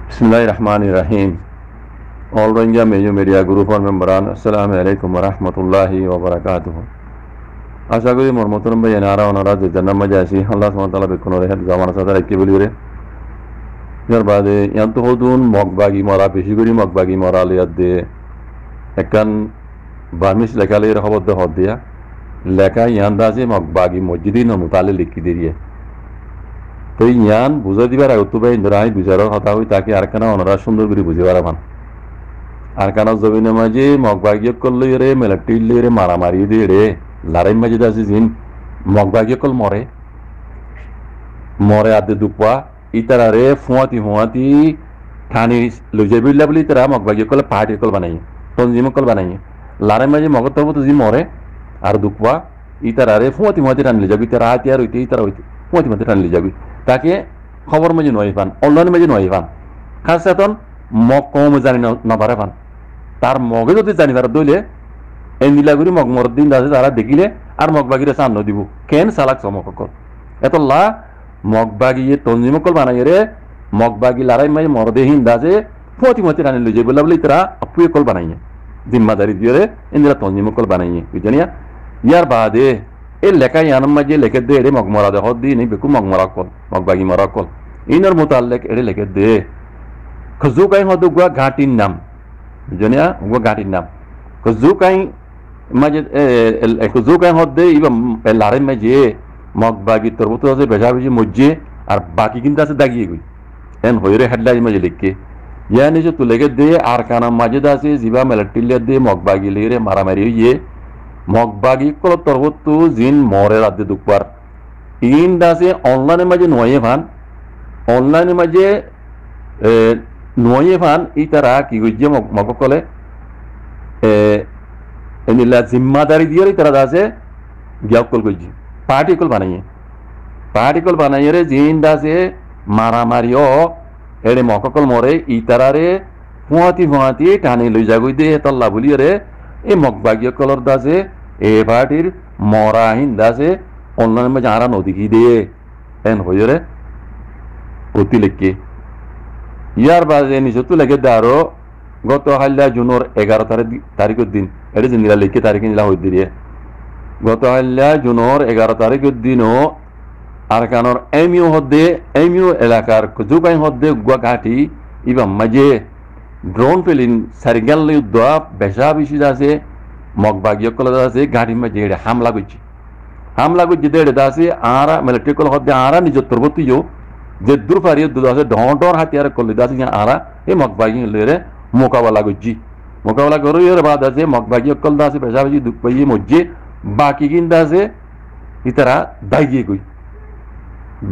Bismillahirrahmanirrahim. All Rohingya Major Media Group or memberan, Assalamu alaikum warahmatullahi wabarakatuh. আশা করি মোর মতন ভাই এনারা ওনারা যে জান্নাত মাঝে আসি আল্লাহ সুবহানাহু ওয়া তাআলা বেকুন রে জামানা সাদা রাখি বলি রে ইয়ার বাদে ইয়ান তো হদুন মগবাগি মরা বেশি করি মগবাগি মরা লিয়াদ দে একখান বার্মিস লেখালে খবর দে হদ দিয়া লেখা ইয়ান দাসে মগবাগি মসজিদি নমুতালে লিখি দিয়ে তো ইয়ান বুঝা দিবার আগে তো ভাই ইন্দ্রাই বিচারের কথা হই তাকে আর কেন ওনারা সুন্দর করে বুঝে পারাবান আর কেন জমিনের মাঝে মগবাগি করলে রে মেলাটি রে মারামারি দিয়ে রে লড়াই মাঝে আছে জিন মগবাগি কল মরে মরে আদে দুপা ইতারা রে ফুয়াতি ঠানি লুজে বিল্লা বলি ইতারা মগবাগি কল পাহাড়ি কল বানাই তঞ্জিম কল বানাই লড়াই মাঝে মগত তো জি মরে আর দুপা ইতারা রে ফুয়াতি টানলে যাবি তারা হাতি আর হইতে ইতারা হইতে ফুয়াতি টানলে যাবি তাকে খবর মাঝে নয় পান অনলাইন মাঝে নয় পান খাস এখন মগ কম জানি না পারে পান তার মগে যদি জানি পারে দইলে এই নীলাগুড়ি মগমর দিন আছে তারা দেখিলে আর মগবাগিরে সান্ন দিব কেন সালাক চমকল এত লা মগবাগিয়ে তঞ্জিমকল বানাই রে মগবাগি লড়াই মাঝে মরদে হিন্দা যে ফতি রানি লইছে বলে বলে তারা আপুয়ে কল বানাইয়ে জিম্মাদারি দিয়ে রে ইন্দিরা তঞ্জিমকল বানাইয়ে বুঝনিয়া ইয়ার বাদে এই লেখা ইয়ানোর মাঝে লেখে দে এরে মগমরা দে হদ দি নেই বেকু মগমরা কল মগবাগি মরা কল ইনর মোতাল্লেক এরে লেখে দে খজুকাই হদ গুয়া ঘাটির নাম বুঝনিয়া গুয়া ঘাটির নাম খজুকাই মাঝে খজুকাই হদ দে ইবা লড়াই মাঝে মগবাগি তরবত আছে বেজা বেজি মজ্জে আর বাকি কিন্তু আছে দাগিয়ে গই এন হইরে হেডলাইন মাঝে লিখকে ইয়া নিচে তুলে দে আর কানা মাঝে আছে জিবা মেলাটিলে দে মগবাগি লেরে মারামারি হইয়ে মগবাগি কল তরবত জিন মরে রাতে দুকবার ইন দাসে অনলাইনে মাঝে নয়ে ভান অনলাইনে মাঝে নয়ে ভান ই তারা কি গইছে মগ কলে এনিলা জিম্মাদারি দিয়ে তারা দাসে গিয়াকল গইছে পার্টিকল বানাইয়ে রে জিন দাসে মারামারিও এড়ে মককল মরে ই তারারে ফুয়াতি টানি লই যাগই দে তল্লা বলিয়ে রে এই মগবাগিয় কলর দাসে এ পার্টির মরা হিন দাসে অনলাইন মাঝে আরা নদী কি দিয়ে এন হইয়ে রে অতি লেখকে ইয়ার বাজে নিচে তো লেগে দে আরো গত হাল্লা জুনের 11 তারিখের দিন এটা জিনিলা লিখে তারিখে নিলা হই দিয়ে গত হাল্লা জুনের 11 তারিখের দিনও আর কানর এমিও এলাকার জুকাই হদ্দে গুয়াঘাটি ইবা মাঝে ড্রোন ফেলিন সারিগাল দোয়া বেশা বেশি আছে মগবাগিয় কল আছে গাড়ি মাঝে এটা হামলা করছে দেড়ে দাসে আরা মিলিটারি কল হদ্দে আরা নিজের তরবতিও যে দূর ফারিয়ে দু আছে ডর হাতিয়ার করলে দাসে আরা এই মগবাগি লেরে মোকাবেলা করে এর বাদ আছে মগবাগিয় কল দাসে বেশা বেশি দুঃখ পাইয়ে মজ্জে বাকি কিন্তু আছে ইতারা দাগিয়ে গই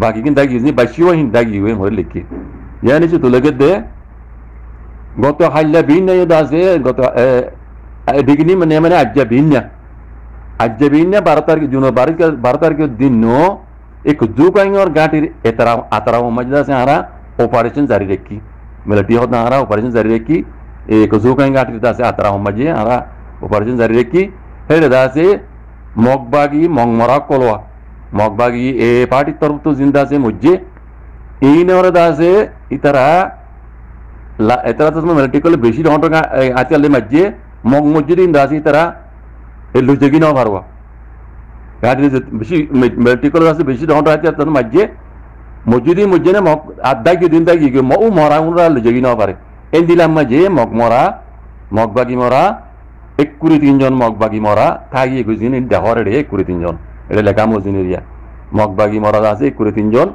বাকি কিন্তু দাগিয়ে বাসিও হিন দাগিয়ে গই হয়ে লিখে ইয়া নিচে তুলে দে গত হাল্লা ভিন্ন আছে গত বিগিনি মানে আজ্জা ভিন্ন 12 তারিখ জুন 12 তারিখের দিন এক জুকাইঙ্গর গাটির আতারা মজা আছে আরা অপারেশন জারি রেখি মিলিটারি হদ না আরা অপারেশন জারি রেখি এক জুকাইং গাটির আছে আতারা মজে আরা অপারেশন জারি রেখি হেরে দাসে মগবাগি মংমরা কলওয়া মগবাগি এ পার্টির তরফ তো জিন্দা আছে মজ্জে এই নেওয়ারে দাসে ইতারা তো মিলিটারি করলে বেশি ঘন্টা আজকাল মাঝে মগ মসজিদ দাসি তারা লুজেগি নেওয়া পারবা গাড়ি বেশি মিলিটারি করলে আছে বেশি ঘন্টা আছে তার মাঝে মসজিদে না মগ আধা কি দিন দাগি ও মরা উনরা লুজেগি নেওয়া পারে এই দিলাম মাঝে মগবাগি মরা 23 জন মগবাগি মরা থাকিয়ে গুজিন দেহরে 23 জন এটা লেখা মজিনেরিয়া মগবাগি মরা আছে 23 জন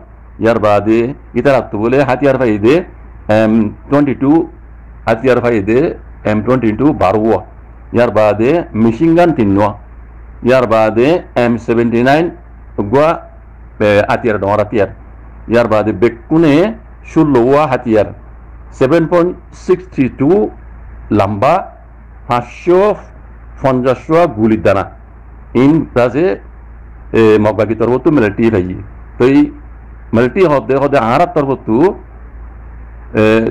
ইয়ার বাদে ইতার আত্ম বলে হাতিয়ার পাই দে M22 হাতিয়ার পাই দে M22 12 ইয়ার বাদে মেশিন গান 3 ইয়ার বাদে M79 গুয়া হাতিয়ার ডর হাতিয়ার ইয়ার বাদে বেকুনে 16 হাতিয়ার 7.632 লম্বা 550 গুলির দানা ইন দাসে মগবাগি তরবতু মিলিটারি ভাই তো এই মিলিটারি হদে আরা তরবতু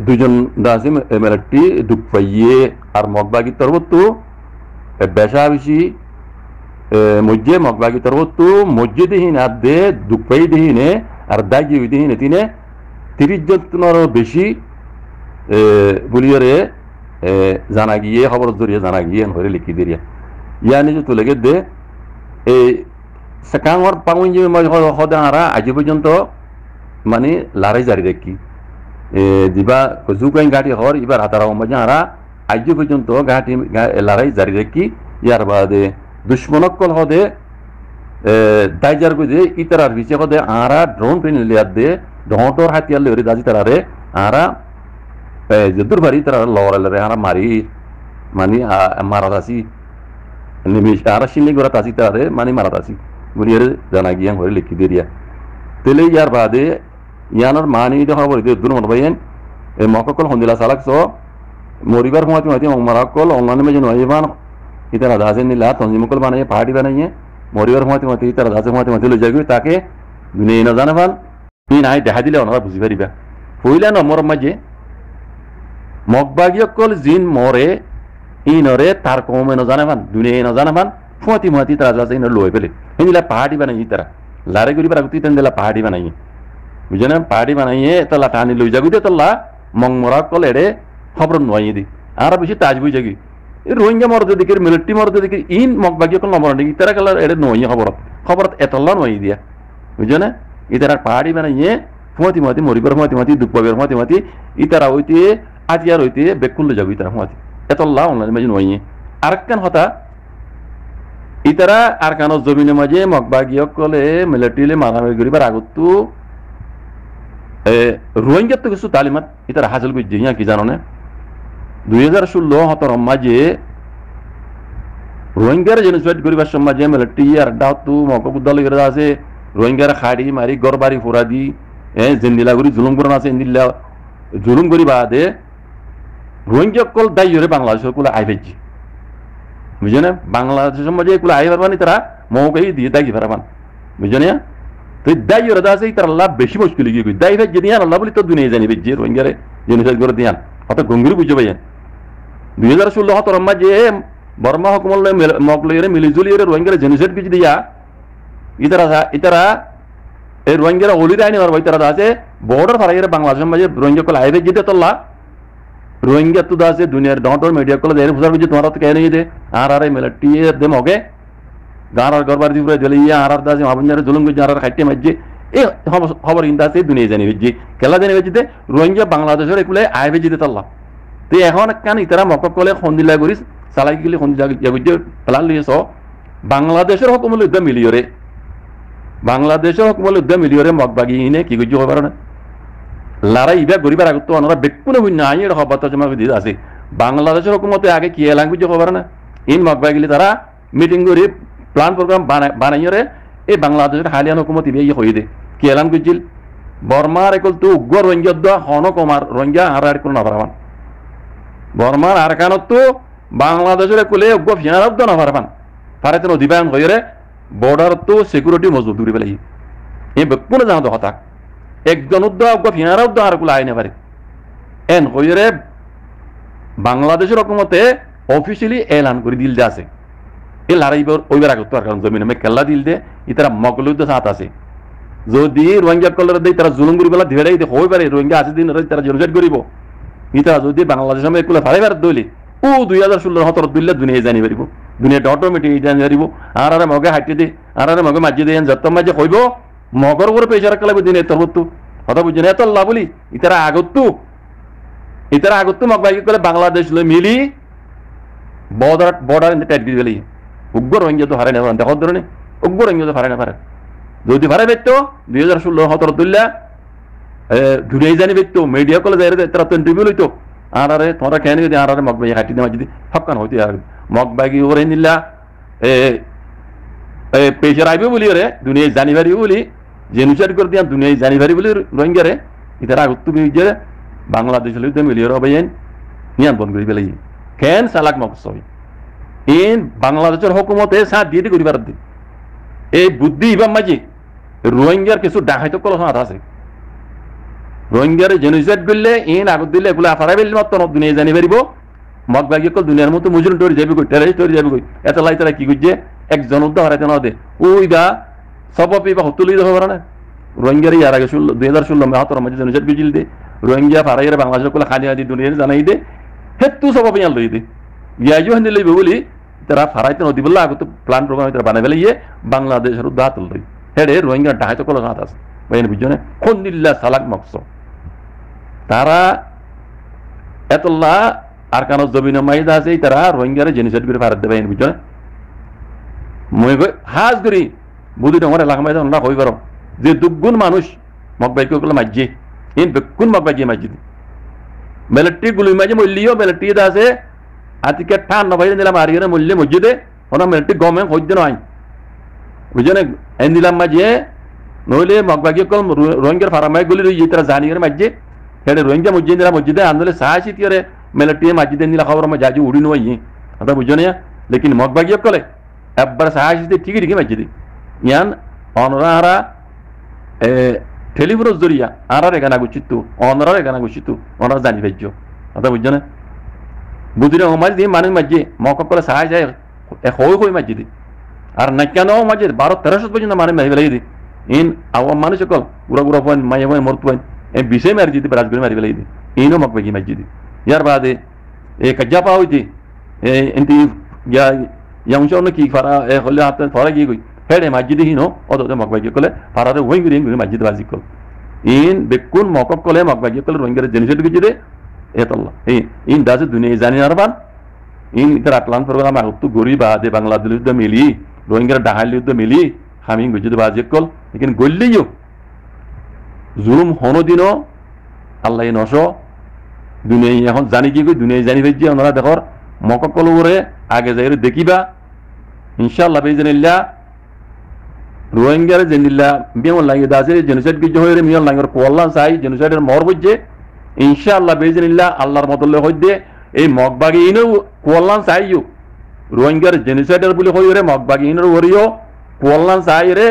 দুজন দাসে মিলিটারি দুঃখ পাইয়ে আর মগবাগি তরবতু বেশা বেশি মজ্জে মগবাগি তরবতু মজ্জে দিহিন আদে দুঃখ পাই দিহিনে আর দাগি দিহিনে তিনে 30 জনেরও বেশি বুলিয়রে জানা গিয়ে খবর জড়িয়ে জানা গিয়ে হরে লিখি দিয়ে ইয়ানি যে তুলে দে এই সেকাঙর পাঙুন যে হদা আরা আজ পর্যন্ত মানে লারাই জারি দেখি দিবা জুকাই গাড়ি হর এবার হাতারা মাঝে আরা আজ পর্যন্ত গাড়ি লারাই জারি দেখি ইয়ার বাদে দুশ্মনকল হদে দাইজার গো যে ইতারার বিচে হদে আরা ড্রোন পেন লিয়ার দে ডহটর হাতিয়ার লেরে দাজি তারারে আরা যদুর বাড়ি তারা লড়ালে আরা মারি মানে মারা দাসি নিমিশ আরা সিন্নি গোরা তাসি তারে মানে মারা দাসি বুড়িয়ারে জানা গিয়া হরে লিখি দিয়ে তেলে ইয়ার বাদে ইয়ানোর মানি দেখা বলি দূর মন ভাইয়েন এই মককল হন্দিলা সালাক সো মরিবার সময়তে হইতে মরাকল অনলাইনে মেজন হইবান ইতারা দাসে নিলা তঞ্জিমকল বানাইয়ে পাহাড়ি বানাইয়ে মরিবার সময়তে হইতে ইতারা দাসে সময়তে লই যাগি তাকে দুনিয়া না জানা ভাল ই নাই দেখা দিলে ওনারা বুঝি পারিবা হইলা নম্বর মাঝে মগবাগিয়কল জিন মরে ইনরে তার কমে ন জানাবান দুনিয়া ন জানাবান ফুয়াতি তারা যাচ্ছে ইন লই পেলে হিনিলা পাহাড়ি বানাই তারা লারে গরি পারা গুতিতেন দিলা পাহাড়ি বানাই বুঝে না পাহাড়ি বানাইয়ে তালা টানি লই যাগুতে তাল্লা মংমরা কল এড়ে খবর নয় দি আর বেশি তাজ বুঝ যাগি রোহিঙ্গা মরদে দিকে মিলিটারি মরদে দিকে ইন মগবাগিয়কল নম্বর দিকে তারা কালার এড়ে নয় খবর এতল্লা নয় দিয়া বুঝে না ইতারা পাহাড়ি বানাইয়ে ফুয়াতি মরিবার ফুয়াতি দুঃখের ফুয়াতি ইতারা হইতে আজিয়ার হইতে বেকুল লই যাবি তারা ফুয়াতি এতল্লা অনলাইন মাঝে নয় আরেকখান হতা ইতারা আর কানো জমিনের মাঝে মগবাগিয়কলে মিলিটারিলে মারামারি করিবার আগতো রোহিঙ্গার তো কিছু তালিমাত ইতারা হাসিল করছে ইয়া কি জানো না 2016-17 মাঝে রোহিঙ্গার জেনোসাইড করিবার সমাজে মিলিটারি আর ডাউতু মকবুদ্দাল করে আছে রোহিঙ্গার খাড়ি মারি গড়বাড়ি ফুরা দি জেন্দিলা করি জুলুম করানো আছে ইন্দিল্লা জুলুম করি বাদে রোহিঙ্গা কল দায়ী বাংলাদেশের কুলে আই ফেলছি বুঝে না বাংলাদেশের মাঝে এগুলো আই পারবানি তারা মৌকাই দিয়ে দায়ী পারবান বুঝে না তো দায়ী ওরা আছে তার আল্লাহ বেশি মুশকিল গিয়ে দায়ী ফেল যদি আল্লাহ বলি তো দুনিয়া জানি যে রোহিঙ্গারে জেনোসাইড করে দিয়ান অত গম্ভীর বুঝে পাইয়ান 2016-17 মাঝে বর্মা হুকুমল মগলইরে মিলিজুলিরে রোহিঙ্গারে জেনোসাইড কিছু দিয়া ইতারা এই রোহিঙ্গারা অলির আইনি আর ইতারা আছে বর্ডার ফারাইরে বাংলাদেশের মাঝে রোহিঙ্গা কল আইবে যেতে তোল্লা রোহিঙ্গা তো আছে দুনিয়ার ডহটর মিডিয়া কল দেরে ফুসার বুঝে তোমার তো কেন দে আর মিলিটারি দে মগে গাঁর আর গরবার দিপুরে দিলে ইয়া আর দাসে মাবঞ্জারে জুলুম গুজ আর খাইতে মাঝে এই খবর ইন্দা আছে দুনিয়া জানি বুঝি খেলা জানি বুঝিতে রোহিঙ্গা বাংলাদেশের এগুলো আইবে যেতে তোল্লা তো এখন কেন ইতারা মকক কলে খন্দিলা করি চালাই গেলে খন্দিলা বুঝে প্লান লিয়েছ বাংলাদেশের হুকুমল যুদ্ধ মিলিয়রে বাংলাদেশের হুকুমল যুদ্ধ মিলিয়রে মগবাগি ইনে কি গুজ হবার না লারা ইবা গরিবার আগত ওনারা বেকুনে হইন না আইয়ের খবর জমা দিয়ে আছে বাংলাদেশের হুকুমতে আগে কি ল্যাঙ্গুয়েজ হবার না ইন মগবাগিলি তারা মিটিং করে প্ল্যান প্রোগ্রাম বানাইরে এই বাংলাদেশের হালিয়ান হুকুমত ইবে হয়ে দে কি ল্যাঙ্গুয়েজিল বর্মার একল তো উগ্র রোহিঙ্গা দা হন কমার রোহিঙ্গা আর কোন না পারবান বর্মার আর কানত তো বাংলাদেশের কোলে উগ্র ফিনারব না পারবান পারে তো দিবায়ন হইরে বর্ডার তো সিকিউরিটি মজবুত দূরে পেলাই এই বেকুনে জানো তো হতা একজন উদ্যোগ ফিনারা উদ্যোগ আর গুলো আইনে পারে এন হইরে বাংলাদেশের রকমতে অফিসিয়ালি এলান করে দিল যে আছে এই লড়াইবার ওইবার আগত আর কারণ জমিনে মে কেল্লা দিল দে ইতারা মগলুদ্দ সাথ আছে যদি রোহিঙ্গা কলর দেই তারা জুলুম করি বেলা ধীরে ধীরে হই পারে রোহিঙ্গা আছে দিন তারা জেনোসাইড করিব ইতারা যদি বাংলাদেশ মে এগুলো ফারাইবার দইলি ও 2016-17 দিলে দুনিয়া জানি পারিব দুনিয়া অটোমেটিক জানি পারিব আর মগে হাঁটি দে আর মগে মাঝে দেন যত মাঝে হইব মগর উপরে পেশার কালাবে দিন এত হতো কথা বুঝছেন এত আল্লাহ বলি ইতারা আগত মগবাগি করে বাংলাদেশ লই মিলি বর্ডার টাইট দিয়ে গেলি উগ্র রোহিঙ্গা তো হারাই না পারেন দেখো ধরনের উগ্র রোহিঙ্গা তো হারাই না পারেন যদি হারাই পেতো 2016-17 তুললা ঘুরিয়ে জানি পেতো মিডিয়া কলে যাই তারা তো ইন্টারভিউ লইতো আর তোমরা কেন যদি আর মগবাগি হাঁটি দেওয়া যদি হকান হইতে আর মগবাগি ওরে নিলা পেশার আইবে বলি ওরে দুনিয়া জানি পারিব বলি জেনোসাইড করে দিয়া দুনিয়া জানি পারি বলি রোহিঙ্গারে ইতারা আগত বিজে বাংলাদেশ লইতে মিলিয়ে রবাইন নিয়ান বন করি পেলাই কেন চালাক মকসই ইন বাংলাদেশের হুকুমতে সাথ দিয়ে করি পার দি এই বুদ্ধি ইবাম মাঝি রোহিঙ্গার কিছু ডাকাইতো কলস আছে রোহিঙ্গারে জেনোসাইড করলে ইন আগত দিলে এগুলো আফারাই বেলি মাত্র দুনিয়া জানি পারিব মগবাগি কল দুনিয়ার মতো মুজুর তৈরি যাবি কই টেরারিস্ট তৈরি যাবি কই এত লাই তারা কি করছে একজন উদ্ধার হারাইতে না দে ওই দা সব বা হতুলি দেওয়া পারে না রোহিঙ্গার ইয়ার আগে 2016 মে হাতর মাঝে জেনোসাইড বিজিল দে রোহিঙ্গা ফারাইরে বাংলাদেশ কলে খানি আদি দুনিয়ার জানাই দে হেতু সব ইয়ান লই দে ইয়াজু হানি লইবে বলি তারা ফারাইতে নদী বললা আগত প্ল্যান প্রোগ্রাম তারা বানাই ফেলে বাংলাদেশের দাঁত লই হেডে রোহিঙ্গা ডাহাইতে কলে হাত আছে বাইন বুঝনে কোন দিল্লা সালাক মকস তারা এতল্লা আর কানো জমিন মাইদা আছে তারা রোহিঙ্গার জেনোসাইড করে ভারত দেবে বুঝনে মই হাজ করি বুদ্ধি ডর এলাকা মাইদা না কই পারো যে দুগুণ মানুষ মকবাইকে করলে মাঝে ইন বেকুন মকবাইকে মাঝে মিলিটারি গুলি মাঝে মূল্যও মিলিটারি আছে আজকে ঠান নবাই দিলাম আর মূল্য মসজিদে ওনা মিলিটারি গভর্নমেন্ট হইতে নয় বুঝনে এন দিলাম মাঝে নইলে মকবাইকে কল রোহিঙ্গার ফারামাই গুলি রই তারা জানিয়ে মাঝে হেডে রোহিঙ্গা মসজিদ দিলাম মসজিদে আন্দোলনে সাহসী তিয়রে মিলিটারি মাঝে দিলা খবর আমার যাজি উড়ি নয় কথা বুঝনে লেকিন মকবাইকে কলে একবার সাহসী ঠিকই ঠিকই মাঝে দি ইয়ান অনরা টেলিফোনের জরিয়া আরার এখানে গুছিত অনরার এখানে গুছিত অনরা জানি পাইছ কথা বুঝছো না বুঝলে মাঝে দিয়ে মানুষ মাঝে মক করে সাহায্য যায় হই হই মাঝে দি আর না কেন মাঝে 12-13 পর্যন্ত মানুষ মারি ফেলাই দি ইন আওয়াম মানুষ কল গুড়া গুড়া পয়েন্ট মাইয়া পয়েন্ট মরতু পয়েন্ট এই বিষয় মারি দিতে রাজগুড়ি মারি ফেলাই দি ইনও মক বাকি মাঝে দি ইয়ার বাদে এই কাজ্জা পাওয়া হইতে এনটি ইয়াংশ কি ফারা হলে হাত ফরা গিয়ে গই হেডে মাঝে দি হিনো অদতে মক বাকি কলে ফারারে ওই গুড়ি মাঝে বাজি কল ইন বেকুন মকক কলে মক বাকি কলে রোহিঙ্গার জেনোসাইড গিয়ে দে এতল্লা ইন দাসে দুনিয়া জানি আরবান ইন তারা প্ল্যান প্রোগ্রাম আগত গরি বাদে বাংলাদেশ যুদ্ধ মিলি রোহিঙ্গার ডাহাল যুদ্ধ মিলি হামিং গুজুদ বাজি কল লেকিন গল্লিও জুলুম হনো দিনও আল্লাহ নশ দুনিয়া এখন জানি কি কই দুনিয়া জানি ভেজি ওনারা দেখর মকক কল করে আগে যাই দেখিবা ইনশাআল্লাহ বেজনিল্লাহ রোহিঙ্গার জেনিল্লা বিমল লাগে দাসে জেনোসাইড গিয়ে হয়ে মিয়ল লাঙ্গর কোয়াল্লা চাই জেনোসাইডের মর বুঝছে ইনশাআল্লাহ বেজনিল্লাহ আল্লাহর মতলে হইতে এই মগবাগি ইনও কোয়াল্লা চাইও রোহিঙ্গার জেনোসাইডের বলে হই রে মগবাগি ইনর ওরিও কোয়াল্লা চাই রে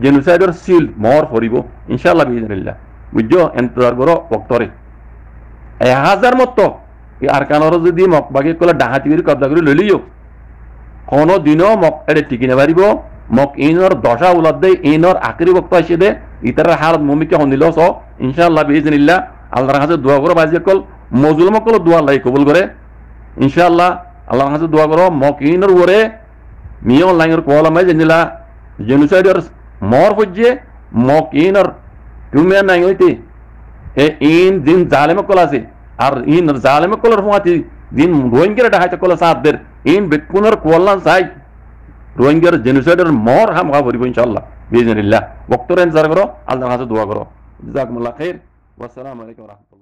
জেনোসাইডের সিল মর ফরিব ইনশাআল্লাহ বেজনিল্লাহ বুঝছো এন্তজার করো বক্তরে 1000 মত আর কানর যদি মগবাগি কলে ডাহাতি করে কবজা করে লইলিও কোনো দিনও মক এড়ে টিকি না পারিব মক ইনর দশা উলাদ দে ইনর আখরি বক্ত আসে দে ইতার হালত মুমিকে হনিল স ইনশাআল্লাহ বিইজনিল্লাহ আল্লাহর কাছে দোয়া করো বাজি কল মজলুম কল দোয়া আল্লাহ কবুল করে ইনশাআল্লাহ আল্লাহর কাছে দোয়া করো মক ইনর ওরে মিও লাইর কোলা মাই জেনিলা জেনোসাইডর মর হজ্জে মক ইনর তুমি নাই হইতে এ ইন দিন জালেম কল আছে আর ইন জালেম কলর ফুয়াতি দিন রোহিঙ্গার ডাহাইতে কল সাদদের ইন বেকুনর কোলান চাই রোহিঙ্গার জেনোসাইডের মর হাম খাবরিব ইনশাআল্লাহ বিইজনিল্লাহ বক্তরে ইন্তজার করো আল্লাহর কাছে দোয়া করো জাযাকুমুল্লাহ খাইর ওয়া আসসালামু আলাইকুম ওয়া রাহমাতুল্লাহ।